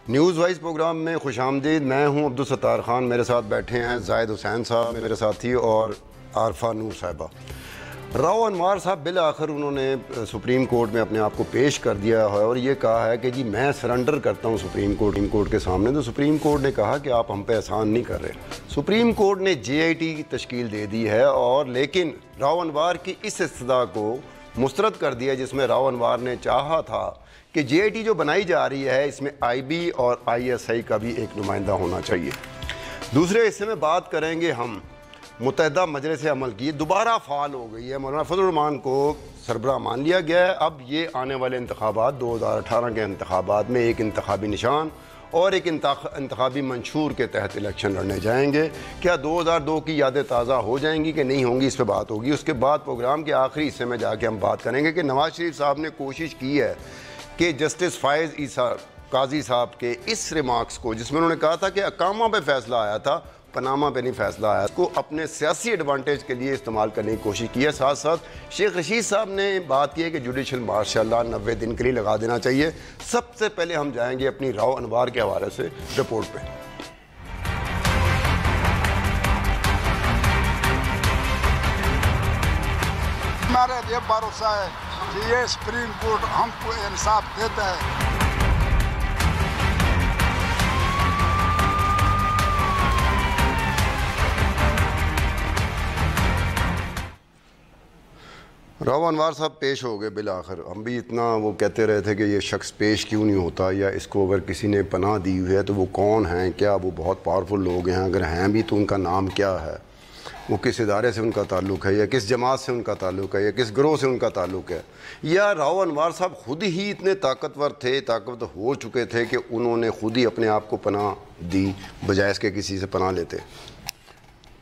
News wise programme میں خوش آمدید. میں ہوں عبدالستار خان. میرے ساتھ بیٹھے ہیں زاہد حسین صاحب میرے ساتھی اور عارفہ نور صاحبہ. راؤ انوار صاحب بالآخر انہوں نے سپریم کورٹ میں اپنے آپ کو پیش کر دیا ہے اور یہ کہا ہے کہ جی میں سرنڈر کرتا ہوں سپریم کورٹ کے سامنے. تو سپریم کورٹ نے کہا کہ آپ ہم پہ احسان نہیں کر رہے. سپریم کورٹ نے JIT کی تشکیل دے دی ہے اور لیکن راؤ انوار کی اس استدعا کو مسترد کر دیا جس میں راؤ انوار نے چاہا تھا کہ JIT جو بنائی جا رہی ہے اس میں IB اور ISI کا بھی ایک نمائندہ ہونا چاہیے. دوسرے حصے میں بات کریں گے ہم متحدہ مجلس عمل کی. دوبارہ فعال ہو گئی ہے. مولانا فضل الرحمان کو سربراہ مان لیا گیا ہے. اب یہ آنے والے انتخابات 2018 کے انتخابات میں ایک انتخابی نشان اور ایک انتخابی منشور کے تحت الیکشن لڑنے جائیں گے. کیا 2002 کی یادیں تازہ ہو جائیں گی کہ نہیں ہوں گی, اس پہ بات ہوگی. اس کے بعد پروگرام کے آخری حصے میں جا کے ہم بات کریں گے کہ نواز شریف صاحب نے کوشش کی ہے کہ جسٹس فائز عیسیٰ قاضی صاحب کے اس ریمارکس کو جس میں انہوں نے کہا تھا کہ اقامہ پہ فیصلہ آیا تھا, پاناما پہ نہیں فیصلہ آیا, اس کو اپنے سیاسی ایڈوانٹیج کے لیے استعمال کرنے کی کوشش کی ہے. ساتھ ساتھ شیخ رشید صاحب نے بات کی ہے کہ جوڈیشل مارشل لا 90 دن کے لیے لگا دینا چاہیے. سب سے پہلے ہم جائیں گے اپنی راؤ انوار کے حوالے سے رپورٹ پہ. ہمارا یہ بھروسہ ہے کہ یہ سپریم کورٹ ہم کو انصاف دیتا ہے. راؤ انوار صاحب پیش ہو گئے بالآخر. ہم بھی اتنا وہ کہتے رہے تھے کہ یہ شخص پیش کیوں نہیں ہوتا, یا اس کو اگر کسی نے پناہ دی ہوئی ہے تو وہ کون ہیں, کیا وہ بہت پاورفل لوگ ہیں, اگر ہیں بھی تو ان کا نام کیا ہے, وہ کس ادارے سے ان کا تعلق ہے, یا کس جماعت سے ان کا تعلق ہے, یا کس گروہ سے ان کا تعلق ہے, یا راؤ انوار صاحب خود ہی اتنے طاقتور ہو چکے تھے کہ انہوں نے خود ہی اپنے آپ کو پناہ دی بجائے اس کے کسی سے پناہ لیتے.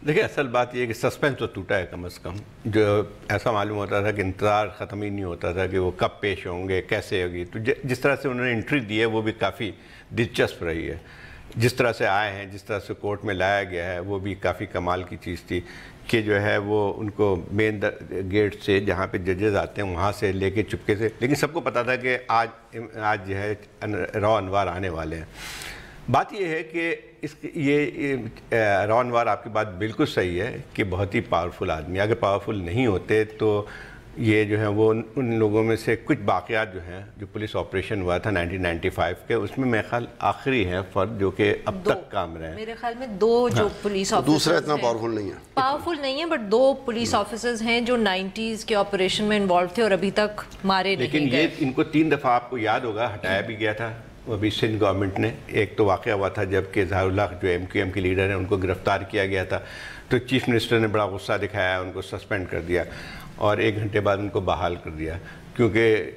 دیکھیں اصل بات یہ ہے کہ سسپینس تو ٹوٹا ہے کم از کم. جو ایسا معلوم ہوتا تھا کہ انتظار ختم ہی نہیں ہوتا تھا کہ وہ کب پیش ہوں گے, کیسے ہوگی. تو جس طرح سے انہوں نے انٹری دی ہے وہ بھی کافی دلچسپ رہی ہے. جس طرح سے آئے ہیں, جس طرح سے کورٹ میں لایا گیا ہے, وہ بھی کافی کمال کی چیز تھی کہ جو ہے وہ ان کو مین گیٹ سے جہاں پہ ججز آتے ہیں وہاں سے لے کے چپکے سے, لیکن سب کو پتا تھا کہ آج جو ہے راؤ انوار آنے والے ہیں. بات یہ ہے کہ یہ راؤ انوار آپ کی بات بالکل صحیح ہے کہ بہت ہی پاورفل آدمی. اگر پاورفل نہیں ہوتے تو یہ جو ہے وہ ان لوگوں میں سے کچھ باقیات جو ہیں, جو پولیس آپریشن ہوا تھا 1995 کے, اس میں میرے خیال آخری ہیں فرد جو کہ اب تک کام رہے ہیں. میرے خیال میں 2 جو پولیس آفیسرز دوسرا اتنا پاورفل نہیں ہے. پاورفل نہیں ہے بٹ 2 پولیس آفیسرز ہیں جو 90s کے آپریشن میں انوالو تھے اور ابھی تک مارے نہیں گئے. لیکن یہ ان کو 3 دفعہ آپ کو یاد ہوگا ہٹایا بھی گیا تھا ابھی سندھ گورنمنٹ نے. ایک تو واقعہ ہوا تھا جب کہ ظاہر اللہ جو MQM کے لیڈر ہیں ان کو گرفتار کیا گیا تھا, تو چیف منسٹر نے بڑا غصہ دکھایا, ان کو سسپینڈ کر دیا اور 1 گھنٹے بعد ان کو بحال کر دیا, کیونکہ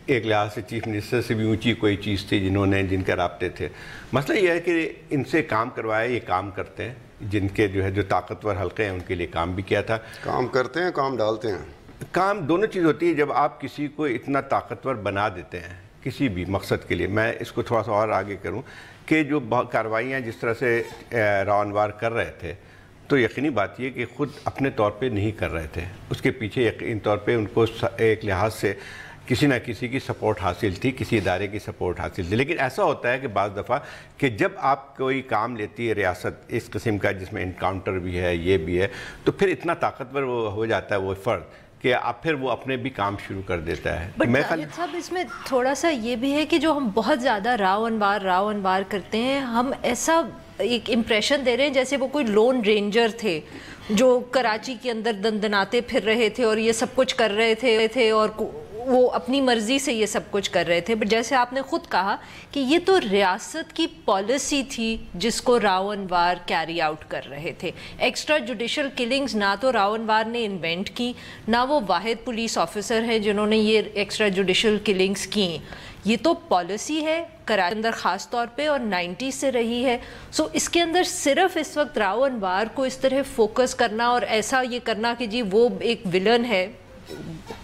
ایک لحاظ سے چیف منسٹر سے بھی اونچی کوئی چیز تھی جن کے رابطے تھے. مسئلہ یہ ہے کہ ان سے کام کروایا, یہ کام کرتے ہیں, جن کے جو ہے جو طاقتور حلقے ہیں ان کے لیے کام بھی کیا تھا. کام کرتے ہیں, کام ڈالتے ہیں. کام دونوں چیز ہوتی ہے. جب آپ کسی کو اتنا طاقتور بنا دیتے ہیں کسی بھی مقصد کے لیے, میں اس کو تھوڑا سا اور آگے کروں کہ جو کارروائیاں جس طرح سے راؤ انوار کر رہے تھے, تو یقینی بات یہ کہ خود اپنے طور پہ نہیں کر رہے تھے, اس کے پیچھے یقینی طور پہ ان کو ایک لحاظ سے کسی نہ کسی کی سپورٹ حاصل تھی, کسی ادارے کی سپورٹ حاصل تھی. لیکن ایسا ہوتا ہے کہ بعض دفعہ کہ جب آپ کوئی کام لیتی ہے ریاست اس قسم کا جس میں انکاؤنٹر بھی ہے, یہ بھی ہے, تو پھر اتنا طاقتور وہ ہو جاتا ہے وہ فرد کہ اب پھر وہ اپنے بھی کام شروع کر دیتا ہے. بٹ زاہد صاحب اس میں تھوڑا سا یہ بھی ہے کہ جو ہم بہت زیادہ راؤ انوار کرتے ہیں, ہم ایسا ایک امپریشن دے رہے ہیں جیسے وہ کوئی لون رینجر تھے جو کراچی کے اندر دندناتے پھر رہے تھے اور یہ سب کچھ کر رہے تھے اور وہ اپنی مرضی سے یہ سب کچھ کر رہے تھے. بٹ جیسے آپ نے خود کہا کہ یہ تو ریاست کی پالیسی تھی جس کو راؤ انوار کیری آؤٹ کر رہے تھے. ایکسٹرا جوڈیشل کلنگز نہ تو راؤ انوار نے انوینٹ کی, نہ وہ واحد پولیس آفیسر ہیں جنہوں نے یہ ایکسٹرا جوڈیشل کلنگز کی. یہ تو پالیسی ہے کراچی کے اندر خاص طور پہ اور 90 سے رہی ہے. سو اس کے اندر صرف اس وقت راؤ انوار کو اس طرح فوکس کرنا اور ایسا یہ کرنا کہ جی وہ ایک ولن ہے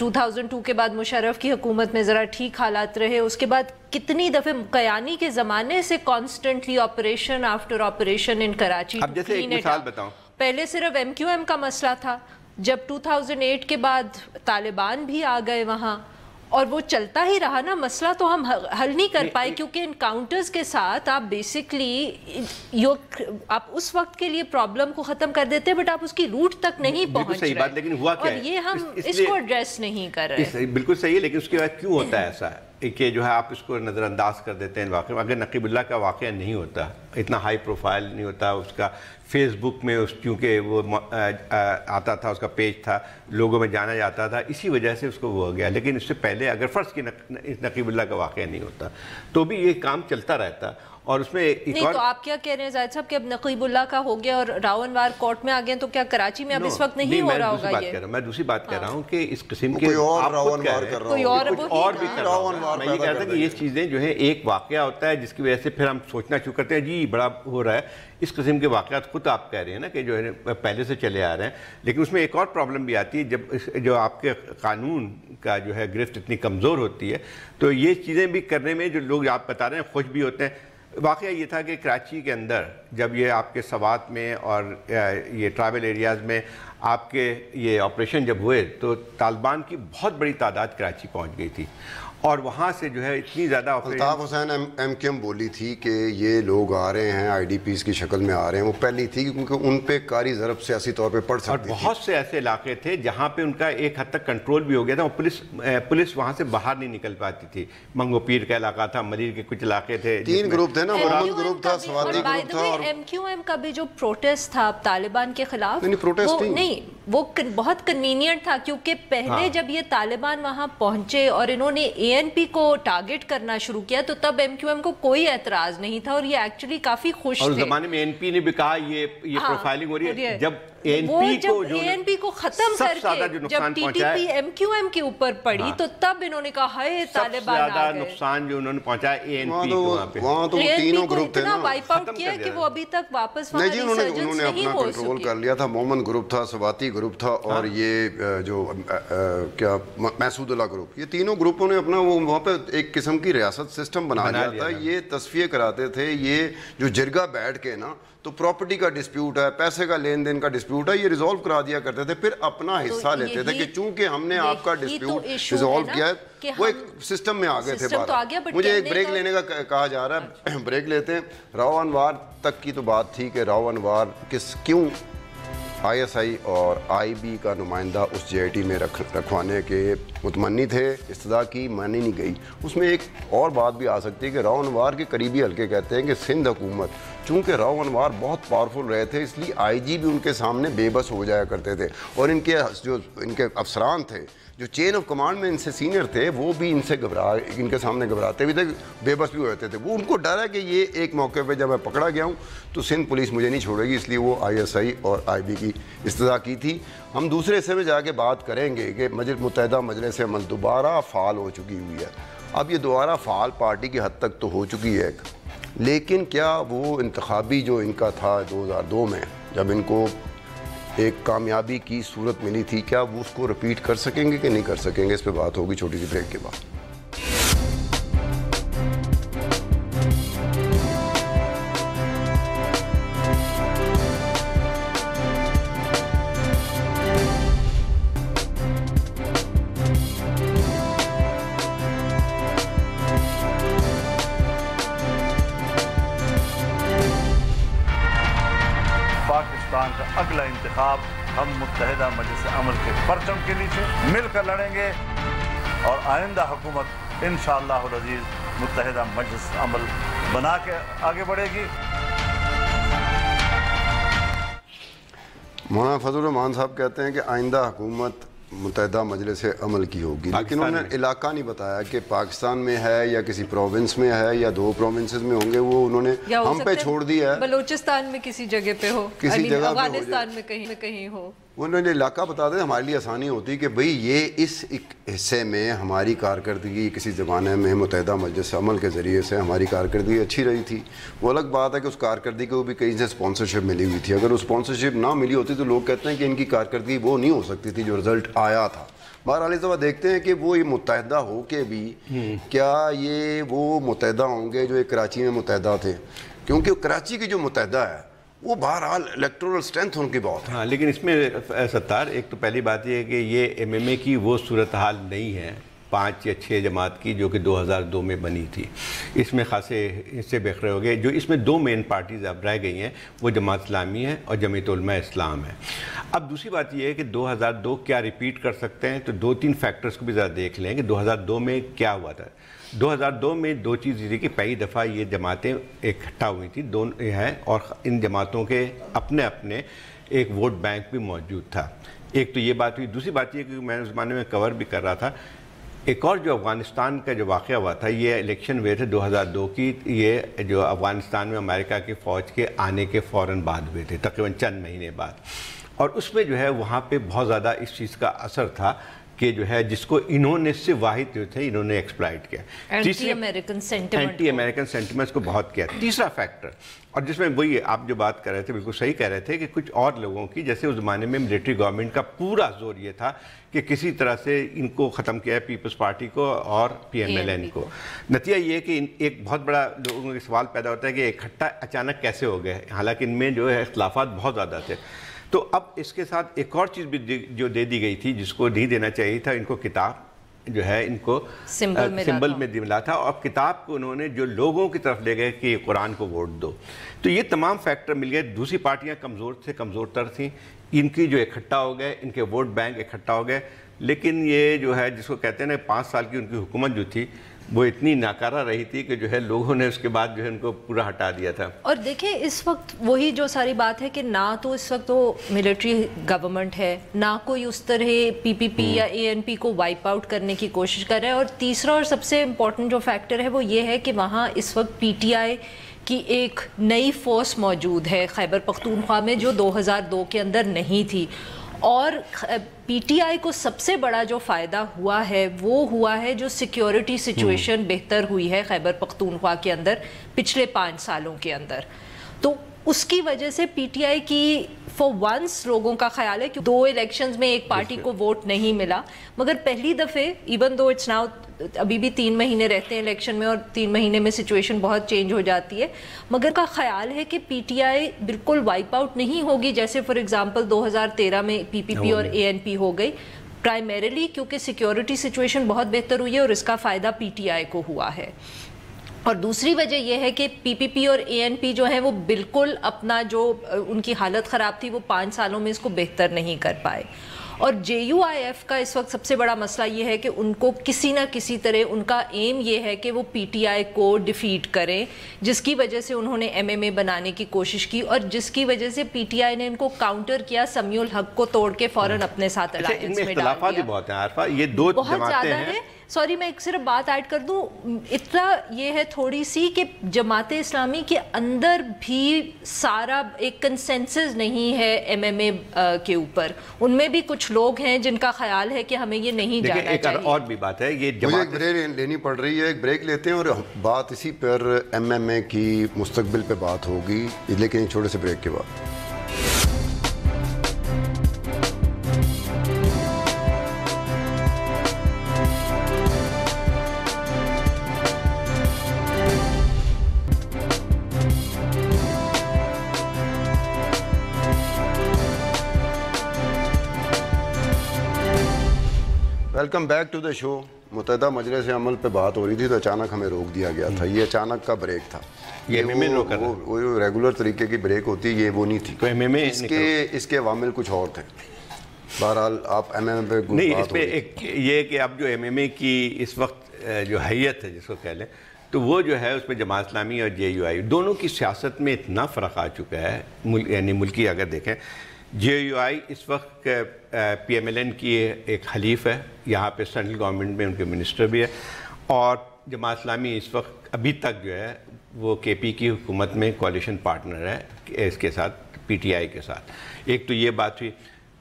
2002 کے بعد مشرف کی حکومت میں ذرا ٹھیک حالات رہے, اس کے بعد کتنی دفعے کیانی کے زمانے سے constantly operation after operation in Karachi. اب جیسے ایک مثال بتاؤں, پہلے صرف MQM کا مسئلہ تھا, جب 2008 کے بعد طالبان بھی آ گئے وہاں, اور وہ چلتا ہی رہا نا مسئلہ, تو ہم حل نہیں کر پائے, کیونکہ انکاؤنٹرز کے ساتھ آپ بیسکلی آپ اس وقت کے لیے پرابلم کو ختم کر دیتے ہیں, بٹ آپ اس کی روٹ تک نہیں پہنچ رہے, لیکن ہوا کیا ہے, اور یہ ہم اس کو ایڈریس نہیں کر رہے. بالکل صحیح ہے, لیکن اس کے بعد کیوں ہوتا ہے ایسا کہ جو ہے آپ اس کو نظر انداز کر دیتے ہیں واقعہ. اگر نقیب اللہ کا واقعہ نہیں ہوتا, اتنا ہائی پروفائل نہیں ہوتا, اس کا فیس بک میں کیونکہ وہ آتا تھا, اس کا پیج تھا, لوگوں میں جانا جاتا تھا, اسی وجہ سے اس کو وہ ہو گیا. لیکن اس سے پہلے اگر فرض کی نقیب اللہ کا واقعہ نہیں ہوتا تو بھی یہ کام چلتا رہتا. اور اس میں نہیں, تو آپ کیا کہہ رہے ہیں زاہد صاحب کہ اب نقیب اللہ کا ہو گیا اور راونوار کورٹ میں آ گئے, تو کیا کراچی میں اب اس وقت نہیں ہو رہا ہوگا یہ؟ میں دوسری بات کہہ رہا ہوں کہ اس قسم کے کوئی اور راونوار کر رہا اور بھی کر رہا ہوں. میں یہ کہتا کہ یہ چیزیں جو ہے ایک واقعہ ہوتا ہے جس کی وجہ سے پھر ہم سوچنا شروع کرتے ہیں جی بڑا ہو رہا ہے. اس قسم کے واقعات خود آپ کہہ رہے ہیں نا کہ جو ہے پہلے سے چلے آ رہے ہیں, لیکن اس میں ایک اور پرابلم بھی آتی ہے جو آپ کے قانون کا جو ہے گرفت اتنی کمزور ہوتی ہے, تو یہ چیزیں بھی کرنے میں جو لوگ آپ بتا رہے ہیں خوش بھی ہوتے ہیں. واقعہ یہ تھا کہ کراچی کے اندر جب یہ آپ کے سوات میں اور یہ ٹرائبل ایریاز میں آپ کے یہ آپریشن جب ہوئے تو طالبان کی بہت بڑی تعداد کراچی پہنچ گئی تھی, اور وہاں سے جو ہے اتنی زیادہ الطاف حسین MQM بولی تھی کہ یہ لوگ آ رہے ہیں IDPs کی شکل میں آ رہے ہیں, وہ پہلی تھی کیونکہ ان پہ کاری ضرب سیاسی طور پہ پڑ سکتی تھی. اور بہت سے ایسے علاقے تھے جہاں پہ ان کا ایک حد تک کنٹرول بھی ہو گیا تھا, پولیس وہاں سے باہر نہیں نکل پاتی تھی. منگو پیر کا علاقہ تھا, ملیر کے کچھ علاقے تھے, 3 گروپ تھے نا, محمد گروپ تھا, سواتی گروپ تھا, اور MQM کا بھی جو پروٹیسٹ تھا طالبان کے خلاف, نہیں وہ بہت کنوینئنٹ تھا, کیونکہ پہلے جب یہ طالبان وہاں پہنچے اور انہوں نے ANP کو ٹارگٹ کرنا شروع کیا تو تب MQM کو کوئی اعتراض نہیں تھا, اور یہ ایکچولی کافی خوش تھے. اور اس زمانے میں ANP نے بھی کہا یہ پروفائلنگ ہو رہی ہے. جب ANP کو ختم کر کے جب TTP MQM کے اوپر پڑی تو تب انہوں نے کہا ہائے طالبان آ گئے. سب سے زیادہ نقصان جو انہوں نے پہنچایا ANP کو, وہاں تو تینوں گروپ تھے نا, وائپ آؤٹ کیا کہ وہ ابھی تک واپس وہاں ریسرجنس انہوں نے اپنا کنٹرول کر لیا تھا. محمد گروپ تھا, سواتی گروپ تھا, اور یہ جو کیا محسود اللہ گروپ, یہ تینوں گروپوں نے اپنا وہ وہاں پہ ایک قسم کی ریاست سسٹم بنا لیا تھا. یہ تصفیے کراتے تھے, یہ جو جرگہ بیٹھ کے نا تو پراپرٹی کا ڈسپیوٹ ہے, پیسے کا لین دین کا ڈسپیوٹ ہے, یہ ریزولو کرا دیا کرتے تھے, پھر اپنا حصہ لیتے تھے کہ چونکہ ہم نے آپ کا ڈسپیوٹ ریزولو کیا ہے, وہ ایک سسٹم میں آگے تھے. مجھے ایک بریک لینے کا کہا جا رہا ہے, بریک لیتے ہیں. راونوار تک کی تو بات تھی کہ راونوار کیوں ISI اور IB کا نمائندہ اس JIT میں رکھوانے کے متمنی تھے, استدعا کی, مانی نہیں گئی. اس میں ایک اور بات بھی آ سکتی ہے کہ راونوار کے قریبی حلقے کہتے ہیں کہ سندھ حکومت چونکہ راونوار بہت پاورفل رہے تھے, اس لیے IG بھی ان کے سامنے بے بس ہو جایا کرتے تھے, اور ان کے افسران تھے جو چین آف کمانڈ میں ان سے سینئر تھے وہ بھی ان کے سامنے گھبراتے بھی تھے, بے بس بھی ہوتے تھے. وہ ان کو ڈر ہے کہ یہ ایک موقع پہ جب میں پکڑا گیا ہوں تو سندھ پولیس مجھے نہیں چھوڑے گی, اس لیے وہ ISI اور IB کی استدعا کی تھی. ہم دوسرے حصے میں جا کے بات کریں گے کہ متحدہ مجلس عمل دوبارہ فعال ہو چکی ہوئی ہے. اب یہ دوبارہ فعال پارٹی کی حد تک تو ہو چکی ہے, لیکن کیا وہ انتخابی جو ان کا تھا 2002 میں جب ان کو ایک کامیابی کی صورت ملی تھی, کیا وہ اس کو رپیٹ کر سکیں گے کہ نہیں کر سکیں گے؟ اس پہ بات ہوگی چھوٹی سی بریک کے بعد. پاکستان کا اگلا انتخاب ہم متحدہ مجلس عمل کے پرچم کے نیچے مل کر لڑیں گے, اور آئندہ حکومت انشاءاللہ العزیز متحدہ مجلس عمل بنا کے آگے بڑھے گی. مولانا فضل الرحمان صاحب کہتے ہیں کہ آئندہ حکومت متحدہ مجلس عمل کی ہوگی, لیکن انہوں نے علاقہ نہیں بتایا کہ پاکستان میں ہے یا کسی پروونس میں ہے یا 2 پروونسز میں ہوں گے. وہ انہوں نے ہم پہ چھوڑ دیا ہے, بلوچستان میں کسی جگہ پہ ہو, کسی جگہ پہ افغانستان میں کہیں نہ کہیں ہو. انہوں نے علاقہ بتا دیں, ہمارے لیے آسانی ہوتی کہ بھئی یہ اس ایک حصے میں ہماری کارکردگی کسی زمانے میں متحدہ مجلس عمل کے ذریعے سے ہماری کارکردگی اچھی رہی تھی. وہ الگ بات ہے کہ اس کارکردگی کو بھی کہیں سے سپانسرشپ ملی ہوئی تھی. اگر وہ سپانسرشپ نہ ملی ہوتی تو لوگ کہتے ہیں کہ ان کی کارکردگی وہ نہیں ہو سکتی تھی جو رزلٹ آیا تھا. بہرحال اس دفعہ دیکھتے ہیں کہ وہ یہ متحدہ ہو کے بھی کیا یہ وہ متحدہ ہوں گے جو ایک کراچی میں متحدہ تھے، کیونکہ کراچی کی جو متحدہ ہے وہ بہرحال الیکٹورل اسٹرینتھ ان کی بہت ہے. ہاں لیکن اس میں ستار ایک تو پہلی بات یہ ہے کہ یہ ایم ایم اے کی وہ صورتحال نہیں ہے 5 یا 6 جماعت کی جو کہ 2002 میں بنی تھی. اس میں خاصے حصے بکھرے ہو گئے. جو اس میں 2 مین پارٹیز اب رہ گئی ہیں وہ جماعت اسلامی ہے اور جمعیت علماء اسلام ہے. اب دوسری بات یہ ہے کہ 2002 کیا ریپیٹ کر سکتے ہیں، تو 2-3 فیکٹرز کو بھی ذرا دیکھ لیں کہ 2002 میں کیا ہوا تھا. 2002 میں 2 چیز تھی کہ پہلی دفعہ یہ جماعتیں اکٹھا ہوئی تھیں دونوں ہیں، اور ان جماعتوں کے اپنے اپنے ایک ووٹ بینک بھی موجود تھا. ایک تو یہ بات ہوئی. دوسری بات یہ کہ میں اس زمانے میں کور بھی کر رہا تھا، ایک اور جو افغانستان کا جو واقعہ ہوا تھا، یہ الیکشن ہوئے تھے 2002 کی، یہ جو افغانستان میں امریکہ کی فوج کے آنے کے فوراً بعد ہوئے تھے، تقریباً چند مہینے بعد. اور اس میں جو ہے وہاں پہ بہت زیادہ اس چیز کا اثر تھا کہ جو ہے جس کو انہوں نے سے واحد جو تھے انہوں نے ایکسپلائٹ کیا، اینٹی امریکن سینٹیمنٹس کو بہت کیا. تیسرا فیکٹر، اور جس میں وہی آپ جو بات کر رہے تھے بالکل صحیح کہہ رہے تھے کہ کچھ اور لوگوں کی، جیسے اس زمانے میں ملٹری گورنمنٹ کا پورا زور یہ تھا کہ کسی طرح سے ان کو ختم کیا ہے، پیپلز پارٹی کو اور پی ایم ایل این کو. نتیجہ یہ ہے کہ ایک بہت بڑا لوگوں کے سوال پیدا ہوتا ہے کہ اکٹھا اچانک کیسے ہو گئے، حالانکہ ان میں جو ہے اختلافات بہت زیادہ تھے. تو اب اس کے ساتھ ایک اور چیز بھی جو دے دی گئی تھی جس کو نہیں دینا چاہیے تھا، ان کو کتاب جو ہے ان کو سمبل میں ملا تھا، اور کتاب کو انہوں نے جو لوگوں کی طرف لے گئے کہ قرآن کو ووٹ دو. تو یہ تمام فیکٹر مل گئے. دوسری پارٹیاں کمزور سے کمزور تر تھیں، ان کی جو اکٹھا ہو گئے، ان کے ووٹ بینک اکٹھا ہو گئے. لیکن یہ جو ہے جس کو کہتے ہیں نا 5 سال کی ان کی حکومت جو تھی وہ اتنی ناکارہ رہی تھی کہ جو ہے لوگوں نے اس کے بعد جو ہے ان کو پورا ہٹا دیا تھا. اور دیکھیں اس وقت وہی جو ساری بات ہے کہ نہ تو اس وقت وہ ملٹری گورنمنٹ ہے، نہ کوئی اس طرح پی پی پی یا اے این پی کو وائپ آؤٹ کرنے کی کوشش کر رہا ہے. اور تیسرا اور سب سے امپورٹنٹ جو فیکٹر ہے وہ یہ ہے کہ وہاں اس وقت پی ٹی آئی کی ایک نئی فورس موجود ہے خیبر پختونخوا میں جو 2002 کے اندر نہیں تھی. اور پی ٹی آئی کو سب سے بڑا جو فائدہ ہوا ہے وہ ہوا ہے جو سیکیورٹی سچویشن بہتر ہوئی ہے خیبر پختونخوا کے اندر پچھلے 5 سالوں کے اندر. تو اس کی وجہ سے پی ٹی آئی کی فار ونس لوگوں کا خیال ہے کہ 2 الیکشنز میں ایک پارٹی کو ووٹ نہیں ملا، مگر پہلی دفعہ ایون دو اٹس ناؤ ابھی بھی 3 مہینے رہتے ہیں الیکشن میں اور 3 مہینے میں سچویشن بہت چینج ہو جاتی ہے، مگر کا خیال ہے کہ پی ٹی آئی بالکل وائپ آؤٹ نہیں ہوگی جیسے فار ایگزامپل 2013 میں پی پی پی اور اے این پی ہو گئی، پرائمریلی کیونکہ سیکیورٹی سچویشن بہت بہتر ہوئی ہے اور اس کا فائدہ پی ٹی آئی کو ہوا ہے. اور دوسری وجہ یہ ہے کہ پی پی پی اور اے این پی جو ہیں وہ بالکل اپنا جو ان کی حالت خراب تھی وہ 5 سالوں میں اس کو بہتر نہیں کر پائے. اور جے یو آئی ایف کا اس وقت سب سے بڑا مسئلہ یہ ہے کہ ان کو کسی نہ کسی طرح ان کا ایم یہ ہے کہ وہ پی ٹی آئی کو ڈیفیٹ کریں، جس کی وجہ سے انہوں نے ایم ایم اے بنانے کی کوشش کی اور جس کی وجہ سے پی ٹی آئی نے ان کو کاؤنٹر کیا، سمیع الحق کو توڑ کے فوراً اپنے ساتھ الائنس میں ڈال دیا. بہت ہیں عارفہ، یہ 2 جماعتیں ہیں. سوری میں ایک صرف بات ایڈ کر دوں، اتنا یہ ہے تھوڑی سی کہ جماعت اسلامی کے اندر بھی سارا ایک کنسنسس نہیں ہے ایم ایم اے کے اوپر. ان میں بھی کچھ لوگ ہیں جن کا خیال ہے کہ ہمیں یہ نہیں جانا چاہیے. ایک اور بھی بات ہے، یہ مجھے ایک بریک لینی پڑ رہی ہے، ایک بریک لیتے ہیں اور بات اسی پر ایم ایم اے کی مستقبل پہ بات ہوگی، لیکن ایک چھوٹے سے بریک کے بعد. ویلکم بیک ٹو دا شو. متحدہ مجلس عمل پہ بات ہو رہی تھی تو اچانک ہمیں روک دیا گیا تھا. یہ اچانک کا بریک تھا، وہ ریگولر طریقے کی بریک ہوتی ہے، یہ وہ نہیں تھی. اس کے عوامل کچھ اور تھے. بہرحال آپ ایم ایم اے پہ نہیں، اس پہ ایک یہ کہ اب جو ایم ایم اے کی اس وقت جو حیت ہے جس کو کہہ لیں تو وہ جو ہے اس میں جماعت اسلامی اور جے یو آئی دونوں کی سیاست میں اتنا فرق آ چکا ہے. یعنی ملکی اگر دیکھیں، جے یو آئی اس وقت پی ایم ایل این کی ایک حلیف ہے، یہاں پہ سینٹرل گورنمنٹ میں ان کے منسٹر بھی ہے، اور جماعت اسلامی اس وقت ابھی تک جو ہے وہ کے پی کی حکومت میں کوalition پارٹنر ہے اس کے ساتھ، پی ٹی آئی کے ساتھ. ایک تو یہ بات ہوئی.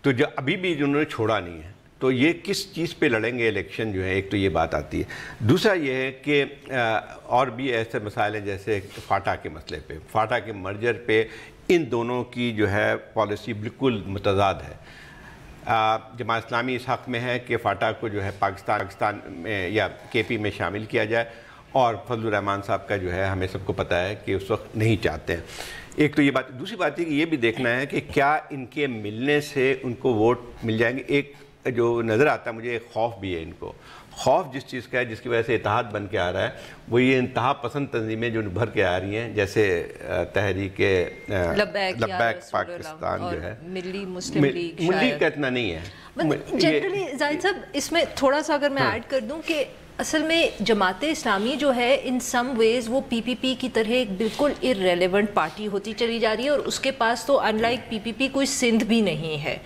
تو جو ابھی بھی انہوں نے چھوڑا نہیں ہے تو یہ کس چیز پہ لڑیں گے الیکشن جو ہے، ایک تو یہ بات آتی ہے. دوسرا یہ ہے کہ اور بھی ایسے مسائل ہیں جیسے فاٹا کے مسئلے پہ، فاٹا کے مرجر پہ ان دونوں کی جو ہے پالیسی بالکل متضاد ہے. جماعت اسلامی اس حق میں ہے کہ فاٹا کو جو ہے پاکستان میں یا کے پی میں شامل کیا جائے، اور فضل الرحمان صاحب کا جو ہے ہمیں سب کو پتہ ہے کہ اس وقت نہیں چاہتے ہیں. ایک تو یہ بات. دوسری بات یہ کہ یہ بھی دیکھنا ہے کہ کیا ان کے ملنے سے ان کو ووٹ مل جائیں گے. ایک جو نظر آتا ہے مجھے ایک خوف بھی ہے ان کو. خوف جس چیز کا ہے جس کی وجہ سے اتحاد بن کے آ رہا ہے وہ یہ انتہا پسند تنظیمیں جو بھر کے آ رہی ہیں، جیسے تحریک لبیک پاکستان جو ہے، ملی مسلم لیگ. ملی کا اتنا نہیں ہے جنرلی. زاہد صاحب اس میں تھوڑا سا اگر میں ایڈ کر دوں کہ اصل میں جماعت اسلامی جو ہے ان سم ویز وہ پی پی پی کی طرح ایک بالکل ارریلیونٹ پارٹی ہوتی چلی جا رہی ہے، اور اس کے پاس تو ان لائک پی پی پی کوئی سندھ بھی نہیں ہے.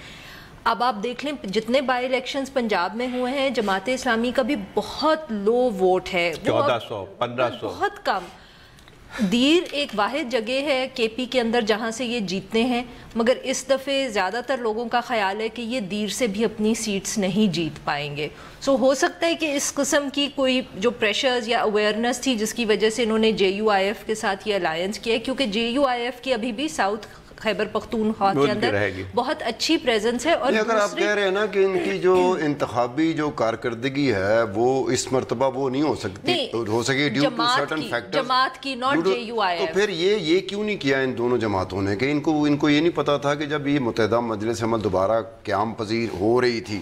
اب آپ دیکھ لیں جتنے بائی الیکشنز پنجاب میں ہوئے ہیں جماعت اسلامی کا بھی بہت لو ووٹ ہے، 1400 1500 بہت کم. دیر ایک واحد جگہ ہے کے پی کے اندر جہاں سے یہ جیتتے ہیں، مگر اس دفعے زیادہ تر لوگوں کا خیال ہے کہ یہ دیر سے بھی اپنی سیٹس نہیں جیت پائیں گے. سو ہو سکتا ہے کہ اس قسم کی کوئی جو پریشرز یا اویئرنس تھی جس کی وجہ سے انہوں نے جے یو آئی ایف کے ساتھ یہ الائنس کیا ہے، کیونکہ جے یو آئی ایف کی ابھی بھی ساؤتھ خیبر پختونخوا کے اندر بہت اچھی پریزنس ہے. اور اگر آپ کہہ رہے ہیں نا کہ ان کی جو انتخابی جو کارکردگی ہے وہ اس مرتبہ وہ نہیں ہو سکتی، ہو سکے ڈیو ٹو سرٹن فیکٹرز جماعت کی not J U I F. تو پھر یہ کیوں نہیں کیا ان دونوں جماعتوں نے کہ ان کو یہ نہیں پتا تھا کہ جب یہ متحدہ مجلس عمل دوبارہ قیام پذیر ہو رہی تھی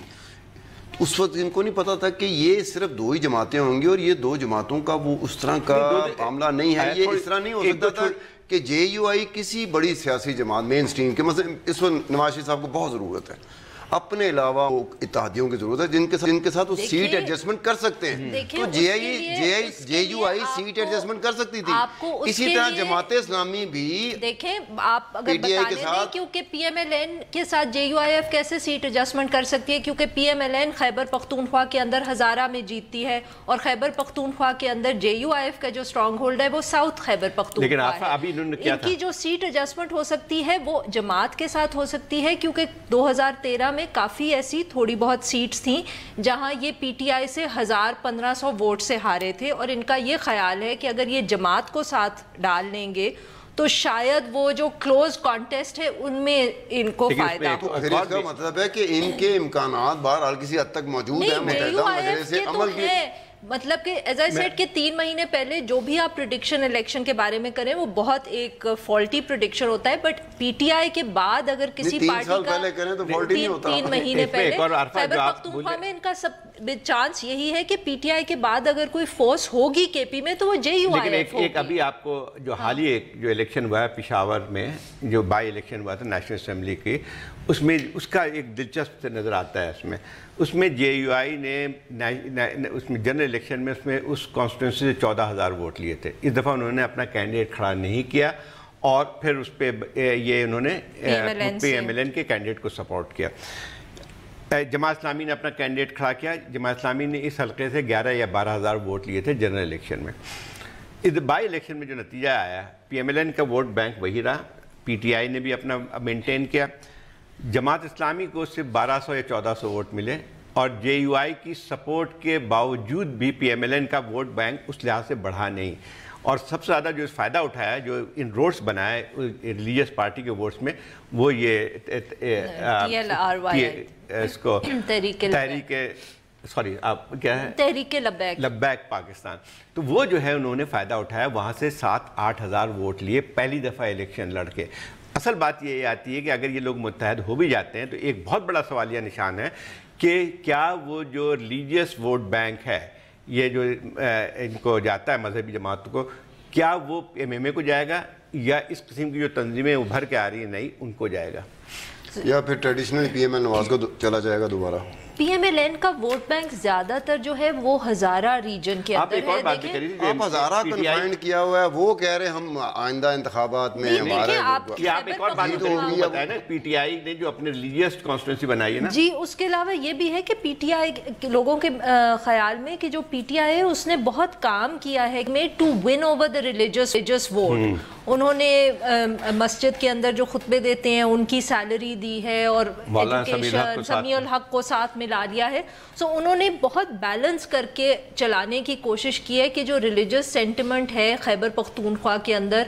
اس وقت ان کو نہیں پتا تھا کہ یہ صرف دو ہی جماعتیں ہوں گی، اور یہ دو جماعتوں کا وہ اس طرح کا معاملہ نہیں ہے. یہ اس طرح نہیں ہو سکتا تھا کہ جے یو آئی کسی بڑی سیاسی جماعت مین سٹریم کے، مثلا اس وقت نواز شریف صاحب کو بہت ضرورت ہے، اپنے علاوہ وہ اتحادیوں کی ضرورت ہے جن کے ساتھ وہ سیٹ ایڈجسٹمنٹ کر سکتے ہیں. تو جے یو آئی سیٹ ایڈجسٹمنٹ کر سکتی تھی. اسی طرح جماعت اسلامی بھی دیکھیں آپ اگر بتانے دیں کیونکہ پی ایم ایل این کے ساتھ جے یو آئی ایف کیسے سیٹ ایڈجسٹمنٹ کر سکتی ہے، کیونکہ P M L N Khyber Pakhtunkhwa کے اندر ہزارہ میں جیتتی ہے، اور خیبر پختونخوا کے اندر جے یو آئی ایف کا جو اسٹرانگ ہولڈ ہے وہ ساؤتھ خیبر پختونخوا ہے. ان کی جو سیٹ ایڈجسٹمنٹ ہو سکتی ہے وہ جماعت کے ساتھ ہو سکتی ہے، کیونکہ 2013 میں کافی ایسی تھوڑی بہت سیٹس تھیں جہاں یہ پی ٹی آئی سے 1500 ووٹ سے ہارے تھے، اور ان کا یہ خیال ہے کہ اگر یہ جماعت کو ساتھ ڈال لیں گے تو شاید وہ جو کلوز کانٹیسٹ ہے ان میں ان کو فائدہ ہو. پھر اس کا مطلب ہے کہ ان کے امکانات بہرحال کسی حد تک موجود ہیں. متحدہ مجلس عمل کی مطلب کہ ایز آئی سیڈ کہ 3 مہینے پہلے جو بھی آپ پریڈکشن الیکشن کے بارے میں کریں وہ بہت ایک فالٹی پریڈکشن ہوتا ہے، بٹ پی ٹی آئی کے بعد اگر کسی پارٹی کا 3 مہینے پہلے خیبر پختونخوا میں ان کا سب چانس یہی ہے کہ پی ٹی آئی کے بعد اگر کوئی فورس ہوگی کے پی میں تو وہ جے یو آئی ایف ہوگی. ایک ابھی آپ کو جو حالیہ جو الیکشن ہوا ہے پشاور میں، جو بائی الیکشن ہوا تھا نیشنل اسمبلی کی، اس میں اس کا ایک دلچسپ سے نظر آتا ہے. اس میں جے یو آئی نے اس میں جنرل الیکشن میں اس میں اس کانسٹیٹوئنسی سے 14,000 ووٹ لیے تھے. اس دفعہ انہوں نے اپنا کینڈیڈیٹ کھڑا نہیں کیا، اور پھر اس پہ یہ انہوں نے پی ایم ایل این کے کینڈیڈیٹ کو سپورٹ کیا. جماعت اسلامی نے اپنا کینڈیڈیٹ کھڑا کیا. جماعت اسلامی نے اس حلقے سے 11 یا 12,000 ووٹ لیے تھے جنرل الیکشن میں. اس بائی الیکشن میں جو نتیجہ آیا، پی ایم ایل این کا ووٹ بینک وہی رہا، پی ٹی آئی نے بھی اپنا مینٹین کیا. جماعت اسلامی کو صرف 1200 یا 1400 ووٹ ملے، اور جے یو آئی کی سپورٹ کے باوجود بھی پی ایم ایل این کا ووٹ بینک اس لحاظ سے بڑھا نہیں. اور سب سے زیادہ جو فائدہ اٹھایا جو ان روٹس بنائے ریلیجیس پارٹی کے ووٹس میں، وہ یہ اس کو تحریک لبیک پاکستان، تو وہ جو ہے انہوں نے فائدہ اٹھایا، وہاں سے 7-8 ہزار ووٹ لیے پہلی دفعہ الیکشن لڑ کے. اصل بات یہ آتی ہے کہ اگر یہ لوگ متحد ہو بھی جاتے ہیں تو ایک بہت بڑا سوالیہ نشان ہے کہ کیا وہ جو ریلیجیس ووٹ بینک ہے، یہ جو ان کو جاتا ہے مذہبی جماعتوں کو، کیا وہ ایم ایم اے کو جائے گا، یا اس قسم کی جو تنظیمیں ابھر کے آ رہی ہیں نئی ان کو جائے گا، یا پھر ٹریڈیشنل پی ایم ایل نواز کو چلا جائے گا دوبارہ. پی ایم ایل این کا ووٹ بینک زیادہ تر جو ہے وہ ہزارہ ریجن کے اندر ہے. آپ ہزارہ کنفائنڈ کیا ہوا ہے، وہ کہہ رہے ہم آئندہ انتخابات میں ہمارے آپ ایک اور بات بتائیں نا، پی ٹی آئی نے جو اپنے ریلیجیس کانسٹیٹوئنسی بنائی ہے نا، جی اس کے علاوہ یہ بھی ہے کہ پی ٹی آئی لوگوں کے خیال میں کہ جو پی ٹی آئی ہے اس نے بہت کام کیا ہے made to win over the religious vote. انہوں نے مسجد کے اندر جو خطبے دیتے ہیں ان کی سیلری دی ہے، اور ایجوکیشن سمیع الحق کو ساتھ ملا لیا ہے. سو انہوں نے بہت بیلنس کر کے چلانے کی کوشش کی ہے کہ جو ریلیجیس سینٹیمنٹ ہے خیبر پختونخوا کے اندر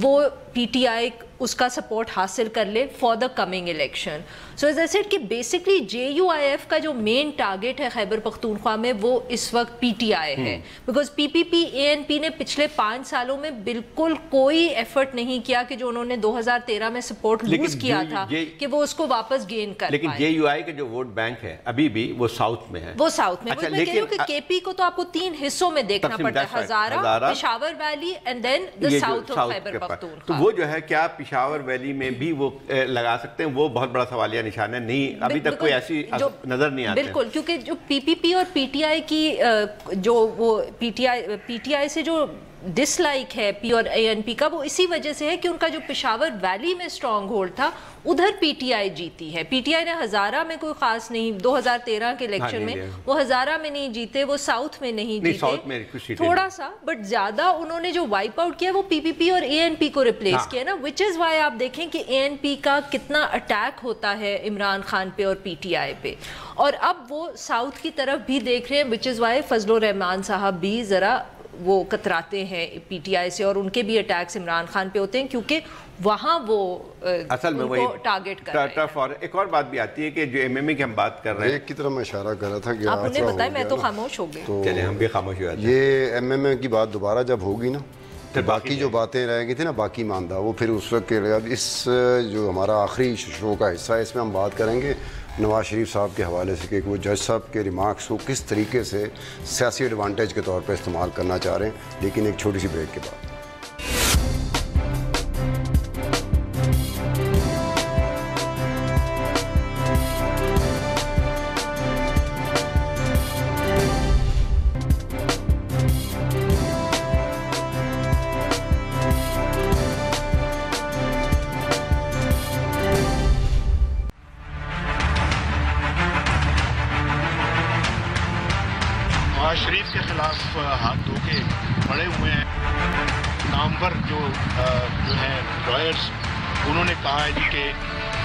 وہ پی ٹی آئی اس کا سپورٹ حاصل کر لے for the coming election. So as I said کہ بیسکلی JUIF کا جو مین ٹارگیٹ ہے خیبر پختونخوا میں وہ اس وقت PTI ہے, بیکاز PPP ANP نے پچھلے 5 سالوں میں بالکل کوئی ایفرٹ نہیں کیا کہ جو انہوں نے 2013 میں سپورٹ لوز کیا تھا کہ وہ اس کو واپس گین کر پائیں. لیکن JUI کا جو ووٹ بینک ہے ابھی بھی وہ ساؤتھ میں ہے. وہ ساؤتھ میں, میں کہہ رہی ہوں کہ KP کو تو آپ کو 3 حصوں میں دیکھنا پڑتا ہے, Hazara, Peshawar valley and then the south of Khyber Pakhtunkhwa. تو وہ جو ہے کیا پشاور ویلی میں بھی وہ لگا سکتے ہیں, وہ بہت بڑا سوالیہ نشان ہے. نہیں, ابھی تک کوئی ایسی نظر نہیں آتی. بالکل, کیونکہ جو PPP اور PTI کی جو وہ PTI سے جو ڈس لائک ہے P اور ANP کا, وہ اسی وجہ سے ہے کہ ان کا جو پشاور ویلی میں اسٹرانگ ہولڈ تھا ادھر PTI جیتی ہے. PTI نے ہزارہ میں کوئی خاص نہیں, 2013 کے الیکشن میں وہ ہزارہ میں نہیں جیتے, وہ ساؤتھ میں نہیں جیتے, تھوڑا سا, بٹ زیادہ انہوں نے جو وائپ آؤٹ کیا وہ PPP اور ANP کو ریپلیس کیا نا, وچ از وائی آپ دیکھیں کہ ANP کا کتنا اٹیک ہوتا ہے عمران خان پہ اور PTI پہ, اور اب وہ ساؤتھ کی طرف بھی دیکھ رہے ہیں, وچ از وائی فضل الرحمان صاحب بھی ذرا وہ کتراتے ہیں PTI سے, اور ان کے بھی اٹیکس عمران خان پہ ہوتے ہیں کیونکہ وہاں وہ اصل میں وہی ٹارگٹ کر رہے ہیں. اور ایک اور بات بھی آتی ہے کہ جو MMA کی ہم بات کر رہے ہیں, ایک کی طرف میں اشارہ کر رہا تھا کہ آپ نے بتایا, میں تو خاموش ہو گئی. چلیں ہم بھی خاموش ہو جاتے ہیں. یہ MMA کی بات دوبارہ جب ہوگی نا, تو باقی جو باتیں رہ گئی تھی نا باقی ماندہ, وہ پھر اس وقت کے لیے اس جو ہمارا آخری شو کا حصہ ہے اس میں ہم بات کریں گے نواز شریف صاحب کے حوالے سے کہ وہ جج صاحب کے ریمارکس کو کس طریقے سے سیاسی ایڈوانٹیج کے طور پہ استعمال کرنا چاہ رہے ہیں, لیکن ایک چھوٹی سی بریک کے بعد. شریف کے خلاف ہاتھ دھو کے پڑے ہوئے ہیں نامور جو ہیں لائرز, انہوں نے کہا ہے جی کہ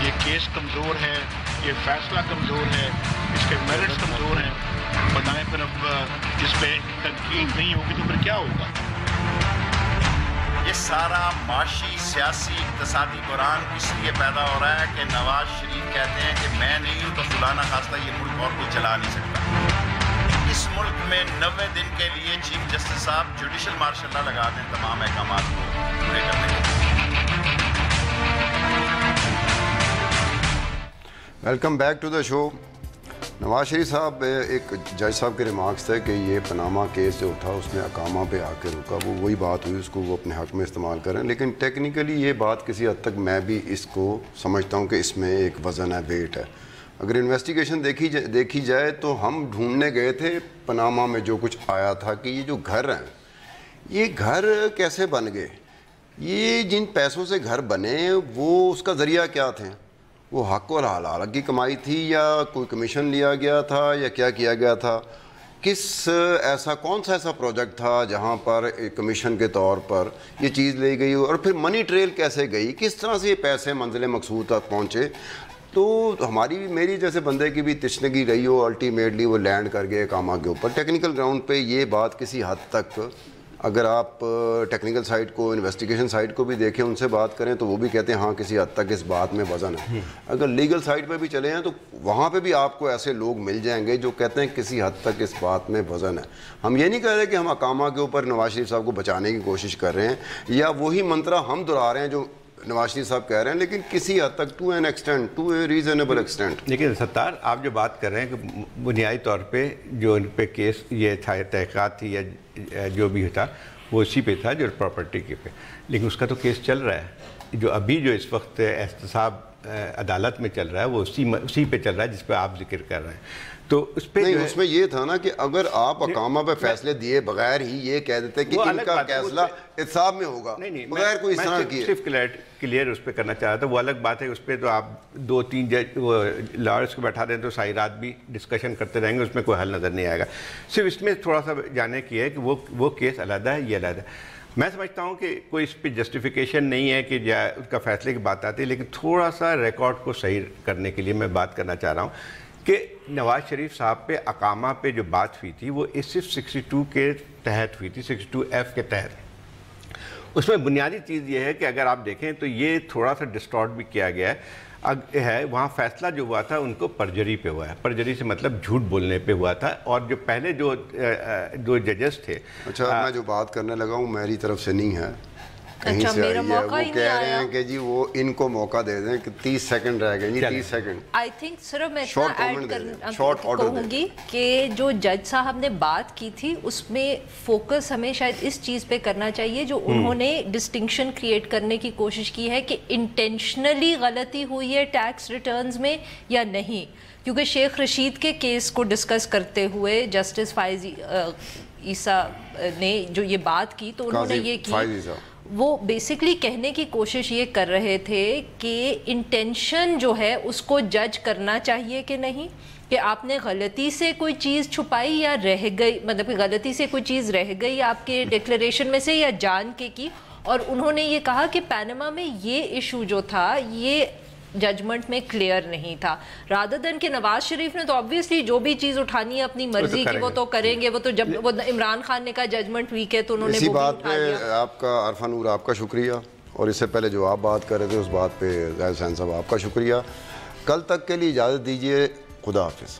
یہ کیس کمزور ہے, یہ فیصلہ کمزور ہے, اس کے میرٹس کمزور ہیں. بتائیں پھر اب اس پہ تنقید نہیں ہوگی تو پھر کیا ہوگا؟ یہ سارا معاشی سیاسی اقتصادی بحران اس لیے پیدا ہو رہا ہے کہ نواز شریف کہتے ہیں کہ میں نہیں ہوں تو فلانا خاصہ یہ ملک اور کوئی چلا نہیں سکتا. اس ملک میں 90 دن کے لیے چیف جسٹس صاحب جوڈیشل مارشل لا لگا دیں تمام احکامات کو پورے کرنے کے. ویلکم بیک ٹو دا شو. نواز شریف صاحب, ایک جج صاحب کے ریمارکس تھے کہ یہ پاناما کیس جو تھا اس میں اقامہ پہ آ کے رکا, وہ وہی بات ہوئی, اس کو وہ اپنے حق میں استعمال کریں. لیکن ٹیکنیکلی یہ بات کسی حد تک میں بھی اس کو سمجھتا ہوں کہ اس میں ایک وزن ہے, ویٹ ہے. اگر انویسٹیگیشن دیکھی جائے تو ہم ڈھونڈنے گئے تھے پاناما میں جو کچھ آیا تھا کہ یہ جو گھر ہیں, یہ گھر کیسے بن گئے, یہ جن پیسوں سے گھر بنے وہ اس کا ذریعہ کیا تھے, وہ حق اور حلال کی کمائی تھی یا کوئی کمیشن لیا گیا تھا یا کیا کیا گیا تھا, کون سا ایسا پروجیکٹ تھا جہاں پر ایک کمیشن کے طور پر یہ چیز لی گئی, اور پھر منی ٹریل کیسے گئی, کس طرح سے یہ پیسے منزل مقصود تک پہنچے. تو میری جیسے بندے کی بھی تشنگی رہی ہو, الٹیمیٹلی وہ لینڈ کر گئے اقامہ کے اوپر. ٹیکنیکل گراؤنڈ پہ یہ بات کسی حد تک, اگر آپ ٹیکنیکل سائٹ کو, انویسٹیگیشن سائٹ کو بھی دیکھیں, ان سے بات کریں تو وہ بھی کہتے ہیں ہاں کسی حد تک اس بات میں وزن ہے. اگر لیگل سائٹ پہ بھی چلے ہیں تو وہاں پہ بھی آپ کو ایسے لوگ مل جائیں گے جو کہتے ہیں کسی حد تک اس بات میں وزن ہے. ہم یہ نہیں کہہ رہے کہ ہم اقامہ کے اوپر نواز شریف صاحب کو بچانے کی کوشش کر رہے ہیں یا وہی منترا ہم دہرا رہے ہیں جو نواز شریف صاحب کہہ رہے ہیں, لیکن کسی حد تک ٹو اے ریزنیبل ایکسٹینٹ. لیکن ستار, آپ جو بات کر رہے ہیں کہ بنیادی طور پہ جو ان پہ کیس یہ تحقیقات تھی یا جو بھی تھا وہ اسی پہ تھا جو پراپرٹی کے پہ, لیکن اس کا تو کیس چل رہا ہے. جو ابھی جو اس وقت احتساب عدالت میں چل رہا ہے وہ اسی پہ چل رہا ہے جس پہ آپ ذکر کر رہے ہیں. تو اس پہ اس میں یہ تھا نا کہ اگر آپ اقامہ پہ فیصلے دیے بغیر ہی یہ کہہ دیتے کہ ان کا فیصلہ احتساب میں ہوگا, بغیر کوئی اس طرح کی, صرف کلیئر اس پہ کرنا چاہ رہا تھا. وہ الگ بات ہے, اس پہ تو آپ 2-3 جج لائرس کو بیٹھا دیں تو ساری رات بھی ڈسکشن کرتے رہیں گے, اس میں کوئی حل نظر نہیں آئے گا. صرف اس میں تھوڑا سا جاننے کی ہے کہ وہ کیس علیحدہ ہے, یہ علیحدہ ہے. میں سمجھتا ہوں کہ کوئی اس پہ جسٹیفیکیشن نہیں ہے کہ ان کا فیصلے کی بات آتی ہے, لیکن تھوڑا سا ریکارڈ کو صحیح کرنے کے لیے میں بات کرنا چاہ رہا ہوں کہ نواز شریف صاحب پہ اقامہ پہ جو بات ہوئی تھی وہ صرف 62 کے تحت ہوئی تھی, 62F کے تحت. اس میں بنیادی چیز یہ ہے کہ اگر آپ دیکھیں تو یہ تھوڑا سا ڈسٹارٹ بھی کیا گیا ہے وہاں فیصلہ جو ہوا تھا ان کو پرجری پہ ہوا ہے. پرجری سے مطلب جھوٹ بولنے پہ ہوا تھا, اور جو پہلے جو ججز تھے. اچھا میں جو بات کرنے لگا ہوں میری طرف سے نہیں ہے, کہیں سے آئی ہے. وہ کہہ رہے ہیں کہ جی وہ ان کو موقع دے دیں کہ 30 سیکنڈ رہ گئے. 30 سیکنڈ آئی تھنک صرف میں کہوں گی کہ جو جج صاحب نے بات کی تھی اس میں فوکس ہمیں شاید اس چیز پہ کرنا چاہیے جو انہوں نے ڈسٹنکشن کریٹ کرنے کی کوشش کی ہے کہ انٹینشنلی غلطی ہوئی ہے ٹیکس ریٹرنز میں یا نہیں. کیونکہ شیخ رشید کے کیس کو ڈسکس کرتے ہوئے جسٹس فائز عیسیٰ نے جو یہ بات کی تو انہوں نے یہ کی, وہ بیسکلی کہنے کی کوشش یہ کر رہے تھے کہ انٹینشن جو ہے اس کو جج کرنا چاہیے کہ نہیں, کہ آپ نے غلطی سے کوئی چیز چھپائی یا رہ گئی, مطلب کہ غلطی سے کوئی چیز رہ گئی آپ کے ڈکلیریشن میں سے یا جان کے کی. اور انہوں نے یہ کہا کہ پیناما میں یہ ایشو جو تھا یہ ججمنٹ میں کلیئر نہیں تھا, رادر دین کہ نواز شریف نے تو obviously جو بھی چیز اٹھانی ہے اپنی مرضی کی وہ تو کریں گے. وہ تو جب وہ عمران خان نے کہا ججمنٹ ویک ہے تو انہوں نے وہ بھی اٹھا لیا. اسی بات پہ آپ کا عرفہ نور آپ کا شکریہ, اور اس سے پہلے جو آپ بات کر رہے تھے اس بات پہ زاہد حسین صاحب آپ کا شکریہ. کل تک کے لیے اجازت دیجیے, خدا حافظ.